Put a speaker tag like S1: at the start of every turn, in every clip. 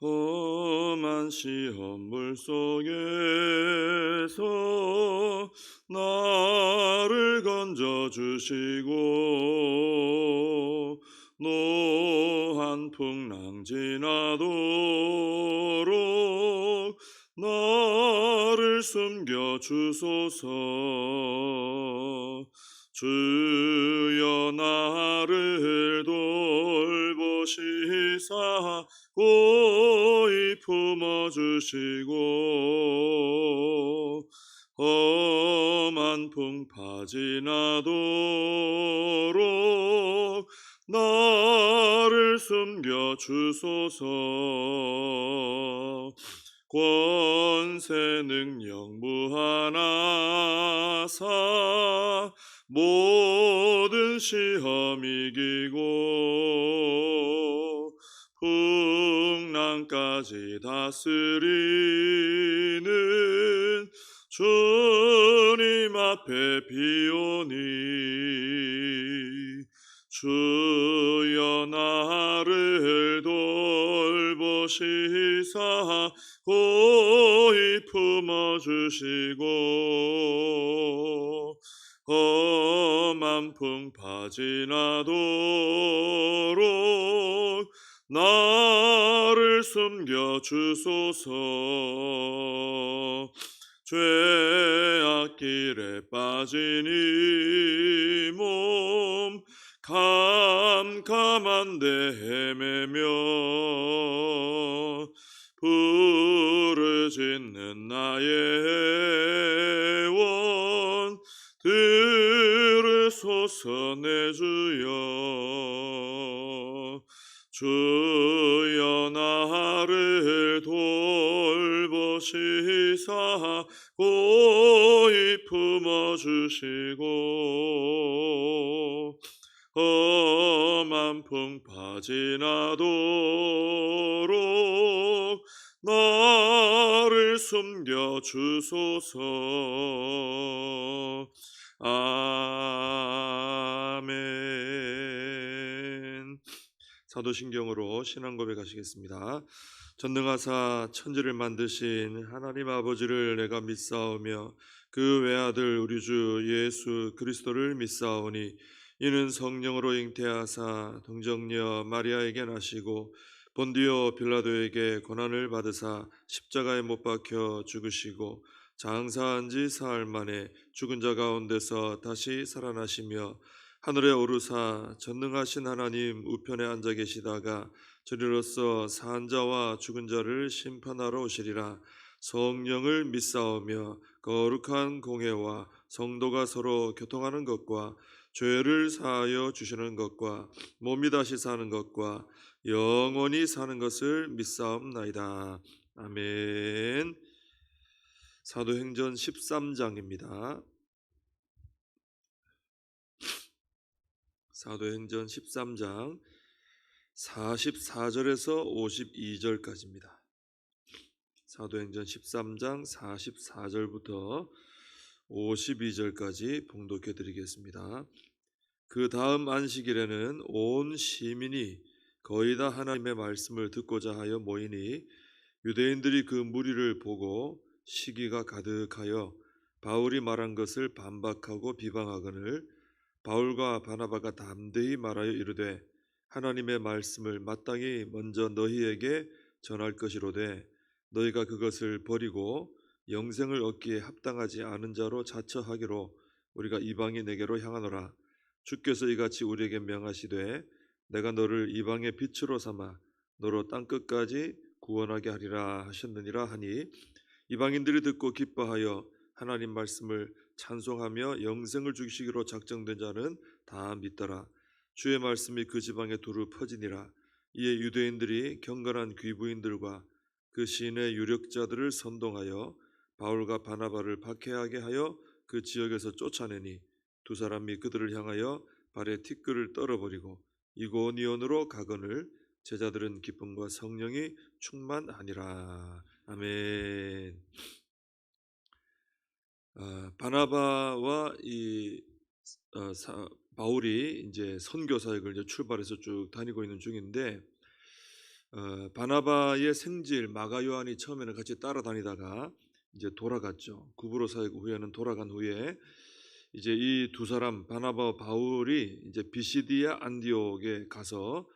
S1: 험한 시험물 속에서 나를 건져주시고 노한 풍랑 지나도록 나를 숨겨주소서. 주여 나를 돌보시사 고이 품어주시고 험한 풍파 지나도록 나를 숨겨주소서. 권세 능력 무한하사 모든 시험 이기고 풍랑까지 다스리는 주님 앞에 비오니 주여 나를 돌보시사 고이 품어주시고 험한 풍파 지나도록 나를 숨겨주소서. 죄악길에 빠진 이 몸 캄캄한데 헤매며 부르짖는 나의 원 들으소서. 내 주여 주여 나를 돌보시사 고이 품어주시고 험한 풍파 지나도록 나를 숨겨주소서. 아멘. 사도신경으로 신앙 고백하시겠습니다. 전능하사 천지를 만드신 하나님 아버지를 내가 믿사오며 그 외아들 우리 주 예수 그리스도를 믿사오니 이는 성령으로 잉태하사 동정녀 마리아에게 나시고 본디오 빌라도에게 고난을 받으사 십자가에 못 박혀 죽으시고 장사한 지 사흘 만에 죽은 자 가운데서 다시 살아나시며 하늘에 오르사 전능하신 하나님 우편에 앉아 계시다가 저리로서 산 자와 죽은 자를 심판하러 오시리라. 성령을 믿사오며 거룩한 공회와 성도가 서로 교통하는 것과 죄를 사하여 주시는 것과 몸이 다시 사는 것과 영원히 사는 것을 믿사옵나이다. 아멘. 사도행전 13장입니다. 사도행전 13장 44절에서 52절까지입니다. 사도행전 13장 44절부터 52절까지 봉독해 드리겠습니다. 그 다음 안식일에는 온 시민이 거의 다 하나님의 말씀을 듣고자 하여 모이니 유대인들이 그 무리를 보고 시기가 가득하여 바울이 말한 것을 반박하고 비방하거늘 바울과 바나바가 담대히 말하여 이르되 하나님의 말씀을 마땅히 먼저 너희에게 전할 것이로되 너희가 그것을 버리고 영생을 얻기에 합당하지 않은 자로 자처하기로 우리가 이방이 내게로 향하노라. 주께서 이같이 우리에게 명하시되 내가 너를 이방의 빛으로 삼아 너로 땅끝까지 구원하게 하리라 하셨느니라 하니 이방인들이 듣고 기뻐하여 하나님 말씀을 찬송하며 영생을 주시기로 작정된 자는 다 믿더라. 주의 말씀이 그 지방에 두루 퍼지니라. 이에 유대인들이 경건한 귀부인들과 그 시인의 유력자들을 선동하여 바울과 바나바를 박해하게 하여 그 지역에서 쫓아내니 두 사람이 그들을 향하여 발에 티끌을 떨어버리고 이고니온으로 가거늘 제자들은 기쁨과 성령이 충만하니라. 아멘. 바나바와 바울이 이제 선교 사역을 이제 출발해서 쭉 다니고 있는 중인데 바나바의 생질 마가 요한이 처음에는 같이 따라다니다가 이제 돌아갔죠. 구브로 사역 후에는 돌아간 후에 이제 이 두 사람 바나바와 바울이 이제 비시디아 안디옥에 가서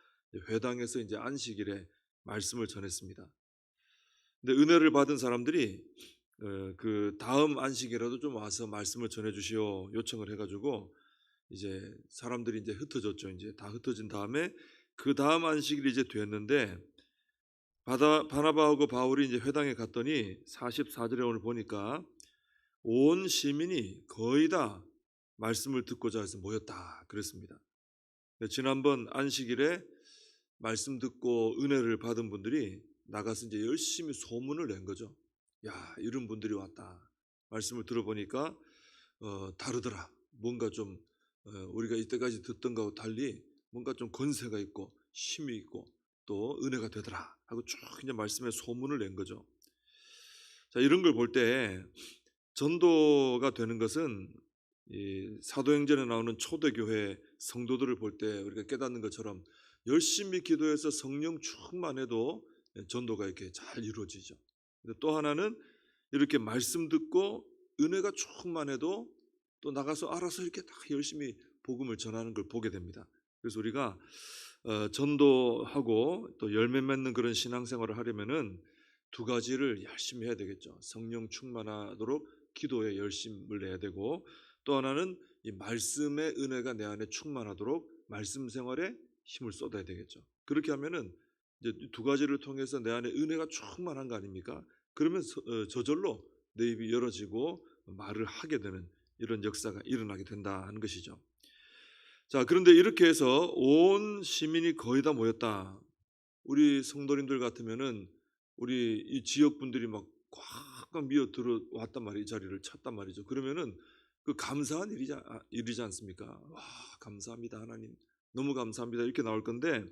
S1: 회당에서 이제 안식일에 말씀을 전했습니다. 근데 은혜를 받은 사람들이 그 다음 안식이라도 좀 와서 말씀을 전해 주시오 요청을 해가지고 이제 사람들이 이제 흩어졌죠. 이제 다 흩어진 다음에 그 다음 안식일이 이제 됐는데 바나바하고 바울이 이제 회당에 갔더니 44절에 오늘 보니까 온 시민이 거의 다 말씀을 듣고자 해서 모였다 그랬습니다. 지난번 안식일에 말씀 듣고 은혜를 받은 분들이 나가서 이제 열심히 소문을 낸 거죠. 야, 이런 분들이 왔다. 말씀을 들어보니까 다르더라. 뭔가 좀 우리가 이때까지 듣던 거하고 달리 뭔가 좀 권세가 있고 힘이 있고 또 은혜가 되더라 하고 쭉 이제 말씀에 소문을 낸 거죠. 자, 이런 걸 볼 때 전도가 되는 것은 이 사도행전에 나오는 초대교회 성도들을 볼 때 우리가 깨닫는 것처럼 열심히 기도해서 성령 충만해도 전도가 이렇게 잘 이루어지죠. 또 하나는 이렇게 말씀 듣고 은혜가 충만해도 또 나가서 알아서 이렇게 다 열심히 복음을 전하는 걸 보게 됩니다. 그래서 우리가 전도하고 또 열매 맺는 그런 신앙생활을 하려면은 두 가지를 열심히 해야 되겠죠. 성령 충만하도록 기도에 열심을 내야 되고 또 하나는 이 말씀의 은혜가 내 안에 충만하도록 말씀 생활에 힘을 쏟아야 되겠죠. 그렇게 하면은 이제 두 가지를 통해서 내 안에 은혜가 충만한 거 아닙니까? 그러면 저절로 내 입이 열어지고 말을 하게 되는 이런 역사가 일어나게 된다 하는 것이죠. 자, 그런데 이렇게 해서 온 시민이 거의 다 모였다. 우리 성도님들 같으면은 우리 이 지역 분들이 막 꽉 미어 들어왔단 말이에요. 이 자리를 찼단 말이죠. 그러면은 그 감사한 일이지 않습니까? 와, 감사합니다 하나님, 너무 감사합니다 이렇게 나올 건데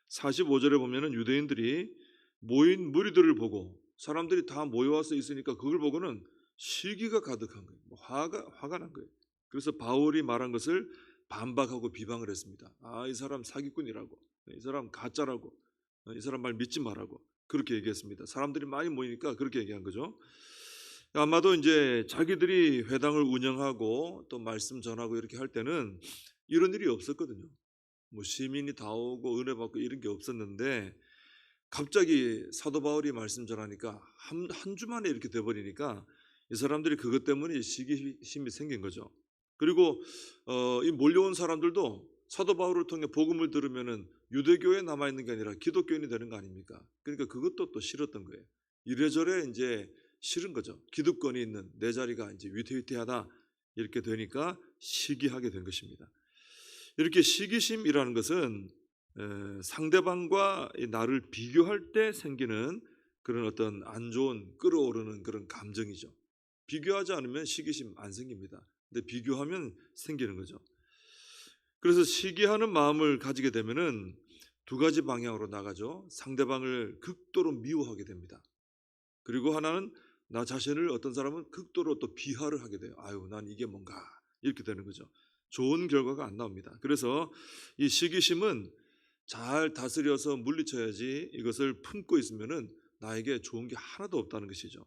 S1: 45절에 보면은 유대인들이 모인 무리들을 보고 사람들이 다 모여와서 있으니까 그걸 보고는 시기가 가득한 거예요. 화가 난 거예요. 그래서 바울이 말한 것을 반박하고 비방을 했습니다. 아, 이 사람 사기꾼이라고, 이 사람 가짜라고, 이 사람 말 믿지 말라고 그렇게 얘기했습니다. 사람들이 많이 모이니까 그렇게 얘기한 거죠. 아마도 이제 자기들이 회당을 운영하고 또 말씀 전하고 이렇게 할 때는 이런 일이 없었거든요. 뭐 시민이 다 오고 은혜 받고 이런 게 없었는데 갑자기 사도 바울이 말씀 전하니까 한 주만에 이렇게 돼버리니까 이 사람들이 그것 때문에 시기심이 생긴 거죠. 그리고 이 몰려온 사람들도 사도 바울을 통해 복음을 들으면은 유대교에 남아 있는 게 아니라 기독교인이 되는 거 아닙니까? 그러니까 그것도 또 싫었던 거예요. 이래저래 이제 싫은 거죠. 기득권이 있는 내 자리가 이제 위태위태하다 이렇게 되니까 시기하게 된 것입니다. 이렇게 시기심이라는 것은 상대방과 나를 비교할 때 생기는 그런 어떤 안 좋은 끌어오르는 그런 감정이죠. 비교하지 않으면 시기심 안 생깁니다. 근데 비교하면 생기는 거죠. 그래서 시기하는 마음을 가지게 되면은 두 가지 방향으로 나가죠. 상대방을 극도로 미워하게 됩니다. 그리고 하나는 나 자신을 어떤 사람은 극도로 또 비하를 하게 돼요. 아유, 난 이게 뭔가 이렇게 되는 거죠. 좋은 결과가 안 나옵니다. 그래서 이 시기심은 잘 다스려서 물리쳐야지 이것을 품고 있으면은 나에게 좋은 게 하나도 없다는 것이죠.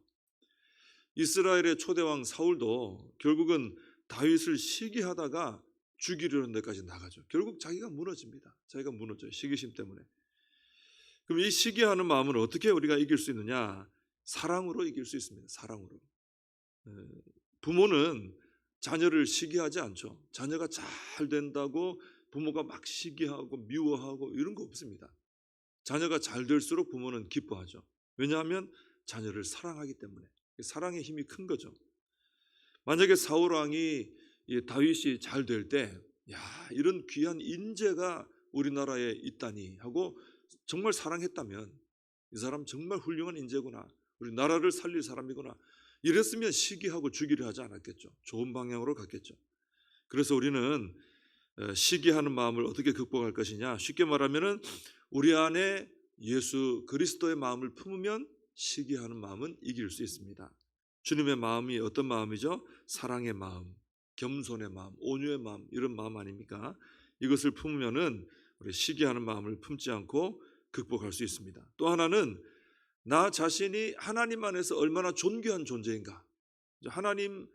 S1: 이스라엘의 초대왕 사울도 결국은 다윗을 시기하다가 죽이려는 데까지 나가죠. 결국 자기가 무너집니다. 자기가 무너져요. 시기심 때문에. 그럼 이 시기하는 마음을 어떻게 우리가 이길 수 있느냐? 사랑으로 이길 수 있습니다. 사랑으로. 부모는 자녀를 시기하지 않죠. 자녀가 잘 된다고 부모가 막 시기하고 미워하고 이런 거 없습니다. 자녀가 잘 될수록 부모는 기뻐하죠. 왜냐하면 자녀를 사랑하기 때문에. 사랑의 힘이 큰 거죠. 만약에 사울 왕이 다윗이 잘 될 때, 야, 이런 귀한 인재가 우리나라에 있다니 하고 정말 사랑했다면 이 사람 정말 훌륭한 인재구나, 우리 나라를 살릴 사람이구나, 이랬으면 시기하고 죽이려 하지 않았겠죠. 좋은 방향으로 갔겠죠. 그래서 우리는 시기하는 마음을 어떻게 극복할 것이냐, 쉽게 말하면은 우리 안에 예수 그리스도의 마음을 품으면 시기하는 마음은 이길 수 있습니다. 주님의 마음이 어떤 마음이죠? 사랑의 마음, 겸손의 마음, 온유의 마음, 이런 마음 아닙니까? 이것을 품으면은 우리 시기하는 마음을 품지 않고 극복할 수 있습니다. 또 하나는 나 자신이 하나님 안에서 얼마나 존귀한 존재인가. 하나님의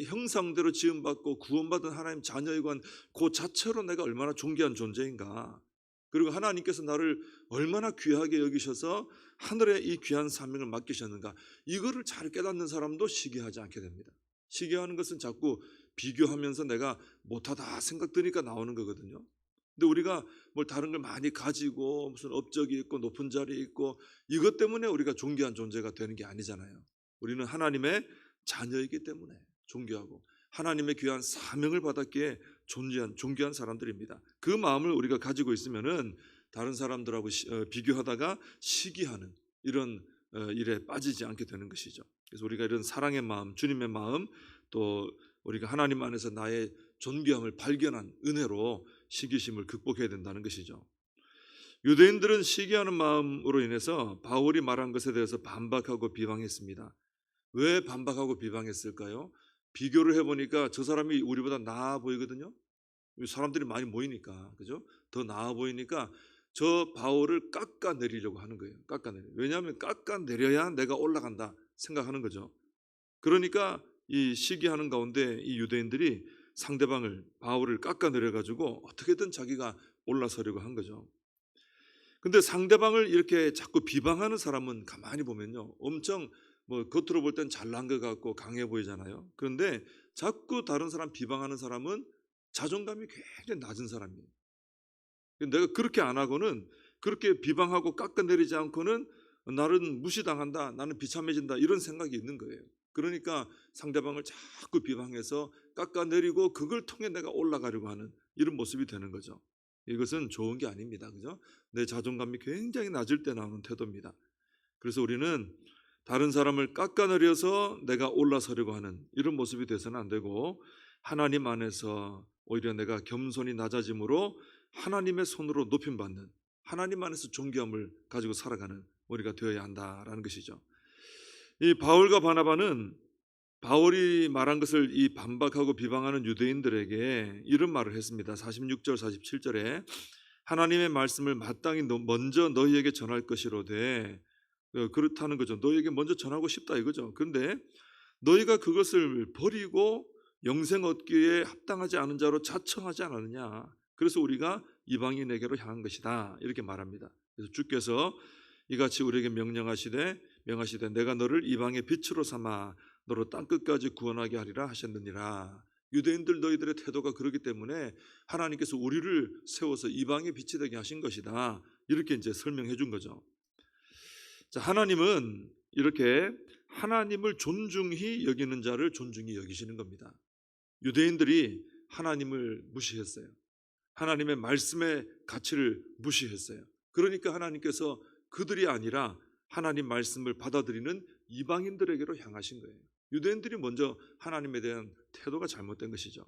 S1: 형상대로 지음받고 구원받은 하나님 자녀이건 그 자체로 내가 얼마나 존귀한 존재인가. 그리고 하나님께서 나를 얼마나 귀하게 여기셔서 하늘에 이 귀한 사명을 맡기셨는가. 이거를 잘 깨닫는 사람도 시기하지 않게 됩니다. 시기하는 것은 자꾸 비교하면서 내가 못하다 생각드니까 나오는 거거든요. 근데 우리가 뭘 다른 걸 많이 가지고 무슨 업적이 있고 높은 자리에 있고 이것 때문에 우리가 존귀한 존재가 되는 게 아니잖아요. 우리는 하나님의 자녀이기 때문에 존귀하고 하나님의 귀한 사명을 받았기에 존귀한 사람들입니다. 그 마음을 우리가 가지고 있으면은 다른 사람들하고 비교하다가 시기하는 이런 일에 빠지지 않게 되는 것이죠. 그래서 우리가 이런 사랑의 마음, 주님의 마음, 또 우리가 하나님 안에서 나의 존귀함을 발견한 은혜로 시기심을 극복해야 된다는 것이죠. 유대인들은 시기하는 마음으로 인해서 바울이 말한 것에 대해서 반박하고 비방했습니다. 왜 반박하고 비방했을까요? 비교를 해보니까 저 사람이 우리보다 나아 보이거든요. 사람들이 많이 모이니까, 그죠? 더 나아 보이니까 저 바울을 깎아내리려고 하는 거예요. 왜냐하면 깎아내려야 내가 올라간다 생각하는 거죠. 그러니까 이 시기하는 가운데 이 유대인들이 상대방을 바울을 깎아내려 가지고 어떻게든 자기가 올라서려고 한 거죠. 근데 상대방을 이렇게 자꾸 비방하는 사람은 가만히 보면요, 엄청 뭐 겉으로 볼 땐 잘난 것 같고 강해 보이잖아요. 그런데 자꾸 다른 사람 비방하는 사람은 자존감이 굉장히 낮은 사람이에요. 내가 그렇게 안 하고는, 그렇게 비방하고 깎아내리지 않고는 나는 무시당한다, 나는 비참해진다, 이런 생각이 있는 거예요. 그러니까 상대방을 자꾸 비방해서 깎아내리고 그걸 통해 내가 올라가려고 하는 이런 모습이 되는 거죠. 이것은 좋은 게 아닙니다. 그죠? 내 자존감이 굉장히 낮을 때 나오는 태도입니다. 그래서 우리는 다른 사람을 깎아내려서 내가 올라서려고 하는 이런 모습이 돼서는 안 되고, 하나님 안에서 오히려 내가 겸손히 낮아짐으로 하나님의 손으로 높임받는, 하나님 안에서 존귀함을 가지고 살아가는 우리가 되어야 한다라는 것이죠. 이 바울과 바나바는 바울이 말한 것을 이 반박하고 비방하는 유대인들에게 이런 말을 했습니다. 46절 47절에 하나님의 말씀을 마땅히 먼저 너희에게 전할 것이로되, 그렇다는 거죠. 너희에게 먼저 전하고 싶다 이거죠. 그런데 너희가 그것을 버리고 영생 얻기에 합당하지 않은 자로 자청하지 않았느냐. 그래서 우리가 이방인에게로 향한 것이다, 이렇게 말합니다. 그래서 주께서 이같이 우리에게 명하시되 내가 너를 이방의 빛으로 삼아 너로 땅끝까지 구원하게 하리라 하셨느니라. 유대인들 너희들의 태도가 그렇기 때문에 하나님께서 우리를 세워서 이방의 빛이 되게 하신 것이다, 이렇게 이제 설명해 준 거죠. 자, 하나님은 이렇게 하나님을 존중히 여기는 자를 존중히 여기시는 겁니다. 유대인들이 하나님을 무시했어요. 하나님의 말씀의 가치를 무시했어요. 그러니까 하나님께서 그들이 아니라 하나님 말씀을 받아들이는 이방인들에게로 향하신 거예요. 유대인들이 먼저 하나님에 대한 태도가 잘못된 것이죠.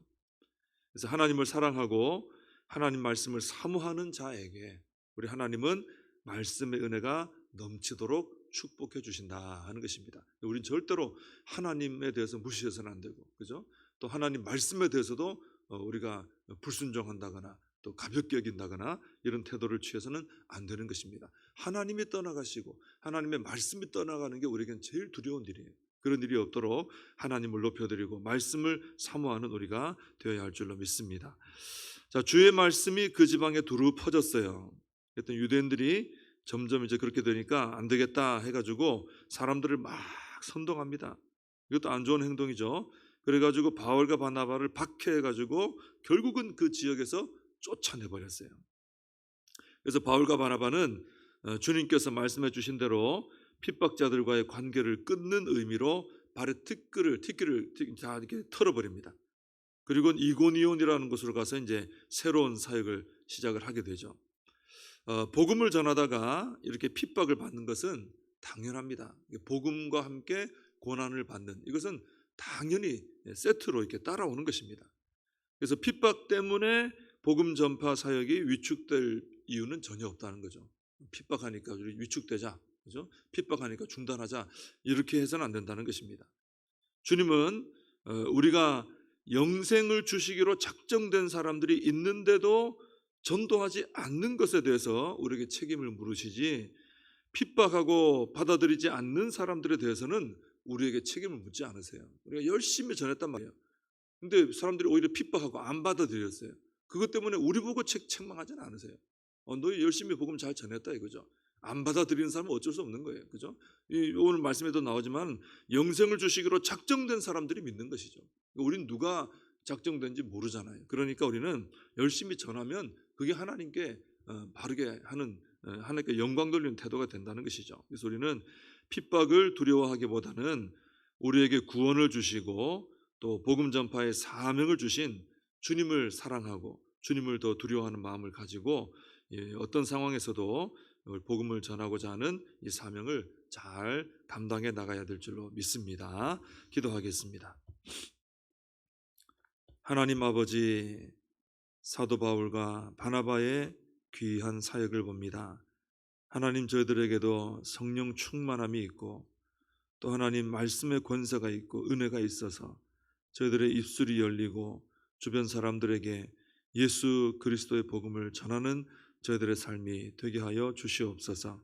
S1: 그래서 하나님을 사랑하고 하나님 말씀을 사모하는 자에게 우리 하나님은 말씀의 은혜가 넘치도록 축복해 주신다 하는 것입니다. 우리는 절대로 하나님에 대해서 무시해서는 안 되고, 그죠? 또 하나님 말씀에 대해서도 우리가 불순종한다거나 또 가볍게 여긴다거나 이런 태도를 취해서는 안 되는 것입니다. 하나님이 떠나가시고 하나님의 말씀이 떠나가는 게 우리에겐 제일 두려운 일이에요. 그런 일이 없도록 하나님을 높여드리고 말씀을 사모하는 우리가 되어야 할 줄로 믿습니다. 자, 주의 말씀이 그 지방에 두루 퍼졌어요. 그랬더니 유대인들이 점점 이제 그렇게 되니까 안 되겠다 해가지고 사람들을 막 선동합니다. 이것도 안 좋은 행동이죠. 그래가지고 바울과 바나바를 박해해가지고 결국은 그 지역에서 쫓아내버렸어요. 그래서 바울과 바나바는 주님께서 말씀해 주신 대로 핍박자들과의 관계를 끊는 의미로 발에 티끌을 다 이렇게 털어버립니다. 그리고 이고니온이라는 곳으로 가서 이제 새로운 사역을 시작을 하게 되죠. 복음을 전하다가 이렇게 핍박을 받는 것은 당연합니다. 복음과 함께 고난을 받는 이것은 당연히 세트로 이렇게 따라오는 것입니다. 그래서 핍박 때문에 복음 전파 사역이 위축될 이유는 전혀 없다는 거죠. 핍박하니까 우리 위축되자, 그죠? 핍박하니까 중단하자, 이렇게 해서는 안 된다는 것입니다. 주님은 우리가 영생을 주시기로 작정된 사람들이 있는데도 전도하지 않는 것에 대해서 우리에게 책임을 물으시지, 핍박하고 받아들이지 않는 사람들에 대해서는 우리에게 책임을 묻지 않으세요. 우리가 열심히 전했단 말이에요. 근데 사람들이 오히려 핍박하고 안 받아들였어요. 그것 때문에 우리 보고 책망하지는 않으세요. 너 열심히 복음 잘 전했다 이거죠. 안 받아들이는 사람은 어쩔 수 없는 거예요. 그죠? 오늘 말씀에도 나오지만 영생을 주시기로 작정된 사람들이 믿는 것이죠. 우리는 누가 작정된지 모르잖아요. 그러니까 우리는 열심히 전하면 그게 하나님께 바르게 하는, 하나님께 영광 돌리는 태도가 된다는 것이죠. 그래서 우리는 핍박을 두려워하기보다는 우리에게 구원을 주시고 또 복음 전파의 사명을 주신 주님을 사랑하고 주님을 더 두려워하는 마음을 가지고 어떤 상황에서도 복음을 전하고자 하는 이 사명을 잘 감당해 나가야 될 줄로 믿습니다. 기도하겠습니다. 하나님 아버지, 사도 바울과 바나바의 귀한 사역을 봅니다. 하나님, 저희들에게도 성령 충만함이 있고 또 하나님 말씀의 권세가 있고 은혜가 있어서 저희들의 입술이 열리고 주변 사람들에게 예수 그리스도의 복음을 전하는 저희들의 삶이 되게 하여 주시옵소서.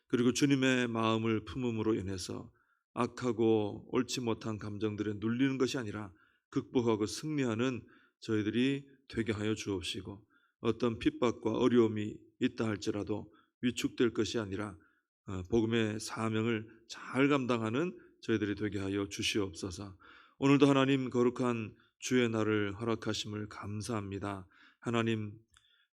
S1: 그리고 주님의 마음을 품음으로 인해서 악하고 옳지 못한 감정들에 눌리는 것이 아니라 극복하고 승리하는 저희들이 되게 하여 주옵시고, 어떤 핍박과 어려움이 있다 할지라도 위축될 것이 아니라 복음의 사명을 잘 감당하는 저희들이 되게 하여 주시옵소서. 오늘도 하나님 거룩한 주의 날을 허락하심을 감사합니다. 하나님,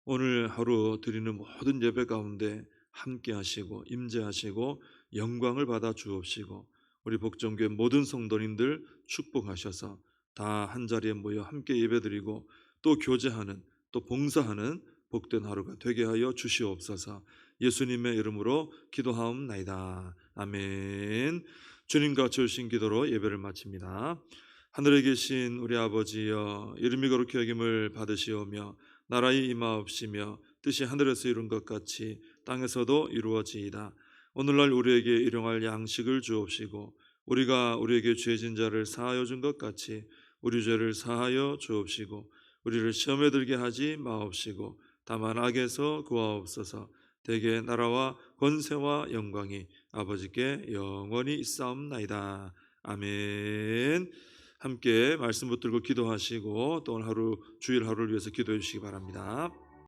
S1: 오늘 하루 드리는 모든 예배 가운데 함께 하시고 임재하시고 영광을 받아 주옵시고, 우리 복정교회 모든 성도님들 축복하셔서 다 한자리에 모여 함께 예배드리고 또 교제하는, 또 봉사하는 복된 하루가 되게 하여 주시옵소서. 예수님의 이름으로 기도하옵나이다. 아멘. 주님과 주신 기도로 예배를 마칩니다. 하늘에 계신 우리 아버지여, 이름이 거룩히 여김을 받으시오며 나라의 임하옵시며 뜻이 하늘에서 이룬 것 같이 땅에서도 이루어지이다. 오늘날 우리에게 일용할 양식을 주옵시고 우리가 우리에게 죄진 자를 사하여 준 것 같이 우리 죄를 사하여 주옵시고 우리를 시험에 들게 하지 마옵시고 다만 악에서 구하옵소서. 대개 나라와 권세와 영광이 아버지께 영원히 있사옵나이다. 아멘. 함께 말씀 붙들고 기도하시고 또 오늘 하루 주일 하루를 위해서 기도해 주시기 바랍니다.